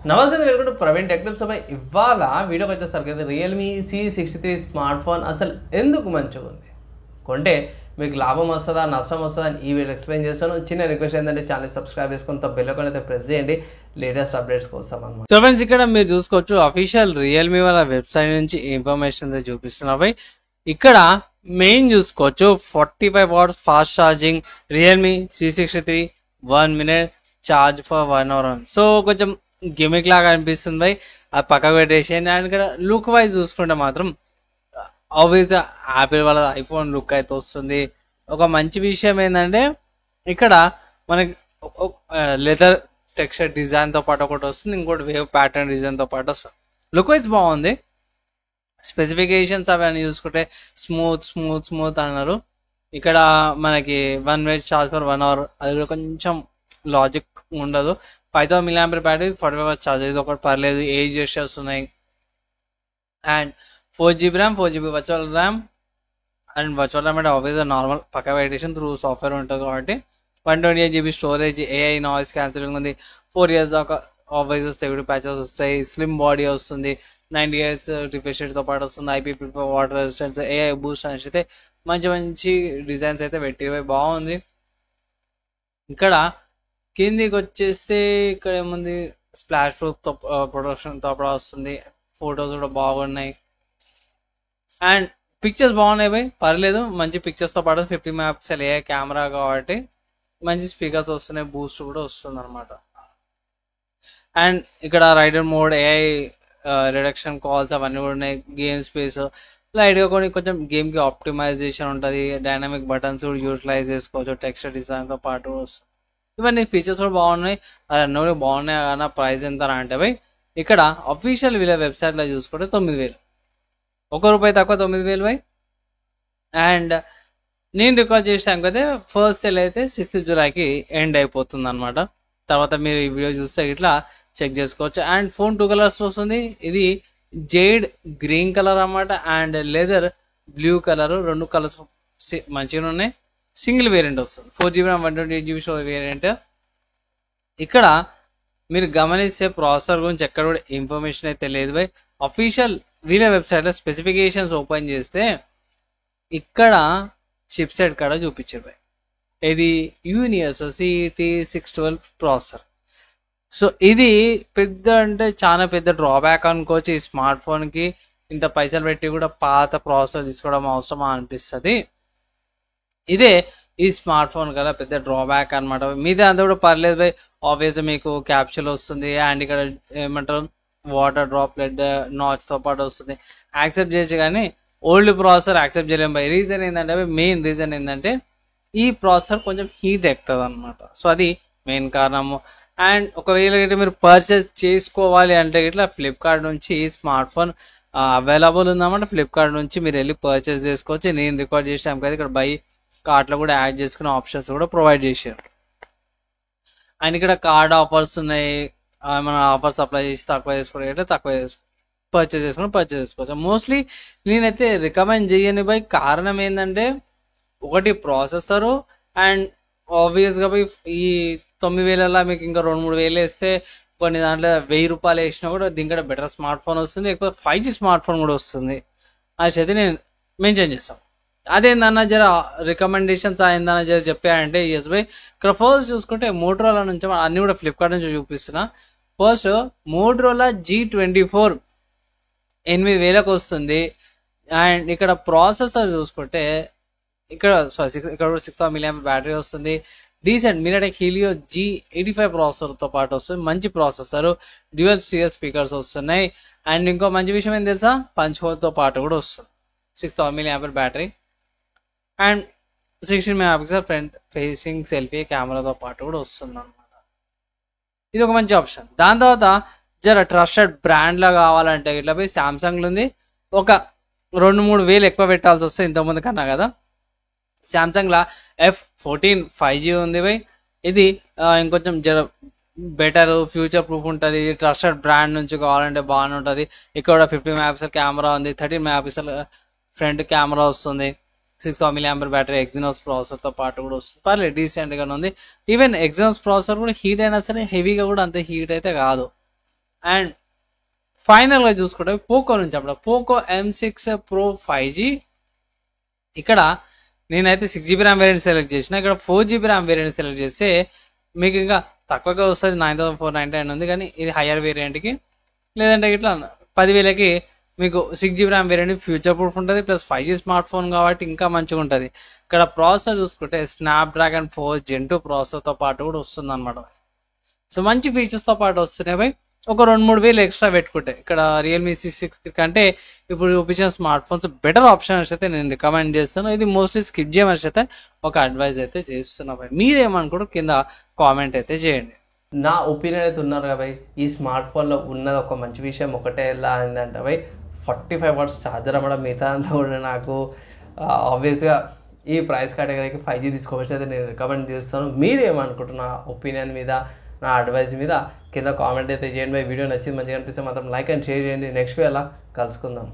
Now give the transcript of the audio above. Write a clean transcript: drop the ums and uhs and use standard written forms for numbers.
నమస్తే welcome to Praveen tech tips. ఇవాళ వీడియోకి వచ్చేసరికి అయితే రియల్మీ C63 స్మార్ట్ ఫోన్ అసలు ఎందుకు మంచిగా ఉంది, కొంటే మీకు లాభం వస్తుందా నష్టం వస్తుందా అని ఈ వీడియో ఎక్స్ప్లెయిన్ చేస్తాను. చిన్న రిక్వెస్ట్ ఏంటంటే ఛానల్ సబ్స్క్రైబ్ చేసుకుని బెల్ ఐకాన్ అయితే ప్రెస్ చేయండి లేటెస్ట్ అప్డేట్స్ కోసం అన్నమాట. సో ఫ్రెండ్స్, ఇక్కడ మీరు చూసుకోవచ్చు అఫీషియల్ రియల్మీ వాళ్ళ వెబ్సైట్ నుంచి ఇన్ఫర్మేషన్ అయితే చూపిస్తున్నాయి. ఇక్కడ మెయిన్ చూసుకోవచ్చు 45 watts fast charging, Realme C63 1 minute charge for 1 hour. So కొంచెం గిమిక్ లాగా అనిపిస్తుంది భయ్, అది పక్కకు పెట్టేసేయండి. అండ్ ఇక్కడ లుక్ వైజ్ చూసుకుంటే మాత్రం ఆబ్వియస్ యాపిల్ వాళ్ళ ఐఫోన్ లుక్ అయితే వస్తుంది. ఒక మంచి విషయం ఏంటంటే ఇక్కడ మనకి లెదర్ టెక్స్చర్ డిజైన్ తో పాటు ఒకటి వస్తుంది, ఇంకోటి వేవ్ ప్యాటర్న్ డిజైన్ తో పాటు వస్తుంది. లుక్ వైజ్ బాగుంది. స్పెసిఫికేషన్స్ అవన్నీ చూసుకుంటే స్మూత్ అన్నారు. ఇక్కడ మనకి 1 minute ఛార్జ్ ఫర్ 1 hour, అది కూడా కొంచెం లాజిక్ ఉండదు. 5000 mAh బ్యాటరీ, 45 watts ఛార్జ్, ఇది ఒకటి పర్లేదు. 8 జెస్టర్స్ ఉన్నాయి and 4GB RAM, 4GB virtual RAM. And virtual RAM అంటే ఆబ్వియస్ నార్మల్ పక్క వెయిటేషన్ త్రూ సాఫ్ట్వేర్ ఉంటుంది కాబట్టి 128GB storage, AI noise cancelling ఉంది. 4 years దాకా ఆబ్వియస్ సెక్యూరిటీ ప్యాచెస్ వస్తాయి. స్లిమ్ బాడీ వస్తుంది, 90 years రిఫ్రెష్ రేట్ తో పాటు వస్తుంది. IP water resistance, AI Boost అనేసి అయితే మంచి డిజైన్స్ అయితే పెట్టి బాగుంది. ఇక్కడ కిందికి వచ్చేస్తే ఇక్కడ ఏముంది, స్ప్లాష్ ప్రూఫ్ తో ప్రొడక్షన్ తో పాటు వస్తుంది. ఫొటోస్ కూడా బాగున్నాయి అండ్ పిక్చర్స్ బాగున్నాయి భయ్, పర్లేదు. మంచి పిక్చర్స్ తో పాటు 50 MP AI కెమెరా కాబట్టి మంచి స్పీకర్స్ వస్తున్నాయి, బూస్ట్ కూడా వస్తుంది అనమాట. అండ్ ఇక్కడ rider mode, AI reduction calls అవన్నీ కూడా ఉన్నాయి. గేమ్ స్పేస్ లైట్ గా కొంచెం గేమ్ కి ఆప్టిమైజేషన్ ఉంటుంది. డైనామిక్ బటన్స్ కూడా యూటిలైజ్ చేసుకోవచ్చు. టెక్స్చర్ డిజైన్ తో పాటు ఇవన్నీ ఫీచర్స్ కూడా బాగున్నాయి. అది అన్నీ కూడా బాగున్నాయి. అన్న ప్రైస్ ఎంత అంటే భయ్, ఇక్కడ అఫీషియల్ వీళ్ళ వెబ్సైట్ లో చూసుకుంటే 9000, ₹1 తక్కువ 9000 భయ్. అండ్ నేను రికార్డ్ చేసే టైంకి అయితే ఫస్ట్ సేల్ అయితే 6th జూలైకి ఎండ్ అయిపోతుంది అనమాట. తర్వాత మీరు ఈ వీడియో చూస్తే ఇట్లా చెక్ చేసుకోవచ్చు. అండ్ ఫోన్ 2 కలర్స్ వస్తుంది. ఇది జేడ్ గ్రీన్ కలర్ అన్నమాట and leather blue colour, 2 colours మంచిగా ఉన్నాయి. సింగిల్ వేరియంట్ వస్తుంది, 4GB RAM 128GB storage variant. ఇక్కడ మీరు గమనిస్తే ప్రాసెసర్ గురించి ఎక్కడ కూడా ఇన్ఫర్మేషన్ అయితే లేదు భయ్. అఫీషియల్ వీళ్ళ వెబ్సైట్ లో స్పెసిఫికేషన్స్ ఓపెన్ చేస్తే ఇక్కడ చిప్ సెట్ కాడ చూపించారు భయ్. ఇది యూనివర్సల్ CT612 ప్రాసెసర్. సో ఇది పెద్ద అంటే చాలా పెద్ద డ్రాబ్యాక్ అనుకోవచ్చు ఈ స్మార్ట్ ఫోన్ కి. ఇంత పైసలు పెట్టి కూడా పాత ప్రాసెసర్ తీసుకోవడం అవసరమా అనిపిస్తుంది. ఇదే ఈ స్మార్ట్ ఫోన్ కదా పెద్ద డ్రాబ్యాక్ అనమాట. మీద అంతా కూడా పర్లేదు భయ్, ఆబ్వియస్ మీకు క్యాప్చర్ వస్తుంది అండ్ ఇక్కడ ఏమంటారు వాటర్ డ్రాప్లెట్ నాచ్ తో పాటు వస్తుంది. యాక్సెప్ట్ చేయొచ్చు కానీ ఓల్డ్ ప్రాసెసర్ యాక్సెప్ట్ చేయలేం భయ్. రీజన్ ఏంటంటే మెయిన్ రీజన్ ఏంటంటే ఈ ప్రాసెసర్ కొంచెం హీట్ ఎక్కుతుంది అనమాట. సో అది మెయిన్ కారణము. అండ్ ఒకవేళ మీరు పర్చేస్ చేసుకోవాలి అంటే ఇట్లా ఫ్లిప్కార్ట్ నుంచి ఈ స్మార్ట్ ఫోన్ అవైలబుల్ ఉందన్నమాట. ఫ్లిప్కార్ట్ నుంచి మీరు వెళ్ళి పర్చేస్ చేసుకోవచ్చు. నేను రికార్డ్ చేసాం కదా ఇక్కడ బై కార్ట్ లో కూడా యాడ్ చేసుకునే ఆప్షన్స్ కూడా ప్రొవైడ్ చేశారు. అండ్ ఇక్కడ కార్డ్ ఆఫర్స్ ఉన్నాయి. మన ఆఫర్స్ అప్లై చేసి తక్కువ చేసుకోవడం తక్కువ పర్చేస్ చేసుకోవచ్చు. మోస్ట్లీ నేనైతే రికమెండ్ చేయను బై. కారణం ఏంటంటే ఒకటి ప్రాసెసరు అండ్ ఆబ్వియస్ గా ఈ 9000 మీకు ఇంకా 2-3 వేస్తే కొన్ని దాంట్లో ₹1000 వేసినా కూడా దీనికంటే బెటర్ స్మార్ట్ ఫోన్ వస్తుంది, లేకపోతే 5G స్మార్ట్ ఫోన్ కూడా వస్తుంది. అది అయితే నేను మెన్షన్ చేస్తాను. అదేందన్నా జర రికమెండేషన్స్ అయిందన్న జర చెప్పారంటే ఎస్ బై. ఇక్కడ ఫస్ట్ చూసుకుంటే మోటరోలా నుంచి అన్ని కూడా ఫ్లిప్కార్ట్ నుంచి చూపిస్తున్నా. ఫస్ట్ మోటరోలా G24 8,000కి వస్తుంది. అండ్ ఇక్కడ ప్రాసెసర్ చూసుకుంటే ఇక్కడ 6,000 mAh బ్యాటరీ వస్తుంది. డీసెంట్ మినిటెక్ హీలియో G85 ప్రాసెసర్ తో పాటు వస్తుంది. మంచి ప్రాసెసర్, డ్యూయల్ స్టీరియో స్పీకర్స్ వస్తున్నాయి. అండ్ ఇంకో మంచి విషయం ఏం తెలుసా, పంచ్ హోల్ తో పాటు కూడా వస్తుంది. 6,000 mAh battery and 16 MP front facing selfie కెమెరాతో పాటు కూడా వస్తుంది అనమాట. ఇది ఒక మంచి ఆప్షన్. దాని తర్వాత జర ట్రస్టెడ్ బ్రాండ్ లా కావాలంటే ఇట్లా పోయి సామ్సంగ్ ఉంది. ఒక 2-3 వేలు ఎక్కువ పెట్టాల్సి వస్తే ఇంతకుముందు కన్నా కదా. సామ్సంగ్ లా F14 5G ఉంది బై. ఇది ఇంకొంచెం జర బెటర్ ఫ్యూచర్ ప్రూఫ్ ఉంటుంది. ట్రస్టెడ్ బ్రాండ్ నుంచి కావాలంటే బాగానే ఉంటుంది. ఇక్కడ 50 MP కెమెరా ఉంది, 13 MP ఫ్రంట్ కెమెరా వస్తుంది. 6,000 mAh బ్యాటరీ, ఎగ్జినోస్ ప్రాసెసర్ తో పాటు కూడా వస్తుంది. పర్లేదు డీసెంట్ గానే ఉంది. ఈవెన్ ఎగ్జినోస్ ప్రాసెసర్ కూడా హీట్ అయినా సరే హెవీగా కూడా అంత హీట్ అయితే కాదు. అండ్ ఫైనల్గా చూసుకుంటే పోకో నుంచి అప్పుడు పోకో M6 Pro 5G. ఇక్కడ నేనైతే 6GB ర్యామ్ వేరియంట్ సెలెక్ట్ చేసిన. ఇక్కడ 4GB ర్యామ్ వేరియంట్ సెలెక్ట్ చేస్తే మీకు ఇంకా తక్కువగా వస్తుంది, 9499 ఉంది. కానీ ఇది హయ్యర్ వేరియంట్కి, లేదంటే ఇట్లా 10,000కి మీకు 6GB RAM variant future proof ఉంటుంది, ప్లస్ 5G స్మార్ట్ ఫోన్ కాబట్టి ఇంకా మంచిగా ఉంటుంది. ఇక్కడ ప్రాసెసర్ చూసుకుంటే స్నాప్డ్రాగన్ 4 Gen 2 ప్రాసెసర్తో పాటు కూడా వస్తుంది అనమాట. సో మంచి ఫీచర్స్తో పాటు వస్తున్నాయి బై. ఒక 2-3 వేలు ఎక్స్ట్రా పెట్టుకుంటే ఇక్కడ రియల్మీ C60 కంటే ఇప్పుడు చూపించిన స్మార్ట్ ఫోన్స్ బెటర్ ఆప్షన్ అయితే నేను రికమెండ్ చేస్తాను. ఇది మోస్ట్లీ స్కిప్ చేయమని అయితే ఒక అడ్వైజ్ అయితే చేస్తున్నా బై. మీరేమనుకుంటారు కింద కామెంట్ అయితే చేయండి. నా ఒపీనియన్ అయితే ఉన్నారు కదా బై, ఈ స్మార్ట్ ఫోన్లో ఉన్నది ఒక మంచి విషయం ఒకటే ఎలా అయిందంటే బై 45 వాట్స్ ఛార్జర్ అవ్వడం. మిగతా అంతా కూడా నాకు ఆబ్వియస్గా ఈ ప్రైస్ కేటగిరీకి 5G తీసుకోవచ్చు అయితే నేను రికమెండ్ చేస్తాను. మీరేమనుకుంటున్నా ఒపీనియన్ మీద, నా అడ్వైజ్ మీద కింద కామెంట్ అయితే చేయండి. వీడియో నచ్చింది మంచిగా అనిపిస్తే మాత్రం లైక్ అండ్ షేర్ చేయండి. నెక్స్ట్ అలా కలుసుకుందాం.